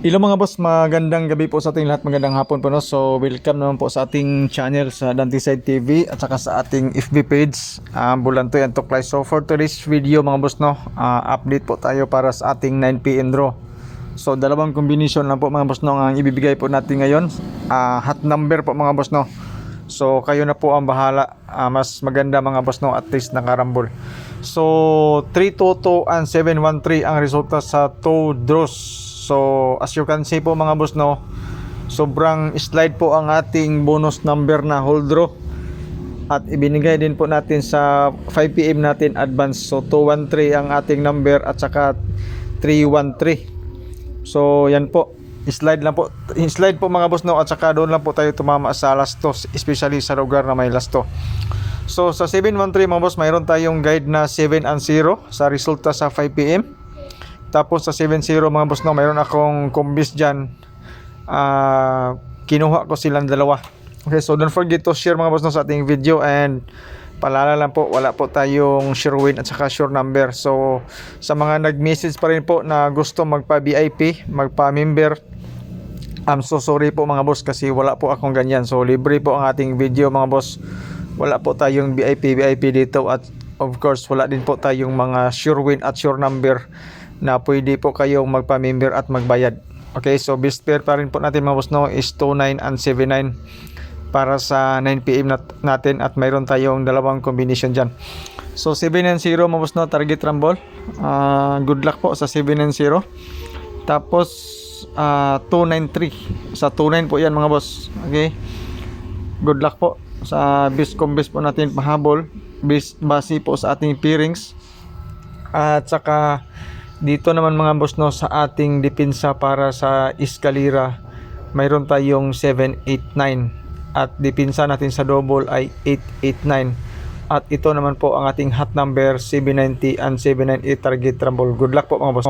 Hello mga boss, magandang gabi po sa ating lahat, magandang hapon po no. So welcome naman po sa ating channel sa Dantiside TV at saka sa ating FB page, Bulantoy and Tuklay. So for today's video mga boss no, update po tayo para sa ating 9pm draw. So dalawang combination lang po mga boss no ang ibibigay po natin ngayon, hot number po mga boss no. So kayo na po ang bahala, mas maganda mga boss no, at least nakarambol. So 322 and 713 ang resulta sa 2 draws. So as you can see po mga boss no, sobrang slide po ang ating bonus number na whole draw. At ibinigay din po natin sa 5pm natin advance. So 213 ang ating number at saka 313. So yan po, slide lang po, slide po mga boss no, at saka doon lang po tayo tumama sa last 2, especially sa lugar na may last 2. So sa 713 mga boss, mayroon tayong guide na 7 and 0 sa resulta sa 5pm. Tapos sa 7-0 mga boss no, mayroon akong combis dyan. Kinuha ko silang dalawa. Okay, so don't forget to share mga boss no sa ating video. And paalala lang po, wala po tayong sure win at saka sure number. So sa mga nag-message pa rin po na gusto magpa-VIP, magpa-member, I'm so sorry po mga boss kasi wala po akong ganyan. So libre po ang ating video mga boss. Wala po tayong VIP dito. At of course wala din po tayong mga sure win at sure number na pwede po kayong magpa-member at magbayad. Okay, so best pair pa rin po natin mga boss no is 29 and 79 para sa 9pm natin, at mayroon tayong dalawang combination dyan. So 7 and 0 mga boss no, target rumble. Good luck po sa 7 and 0. Tapos 293 sa 29 po yan mga boss. Okay, good luck po sa best combis po natin pahabol, base po sa ating pairings. At saka dito naman mga boss no, sa ating depensa para sa eskalera, mayroon tayong 789 at depensa natin sa double ay 889. At ito naman po ang ating hot number 790 and 798 target rumble. Good luck po mga boss.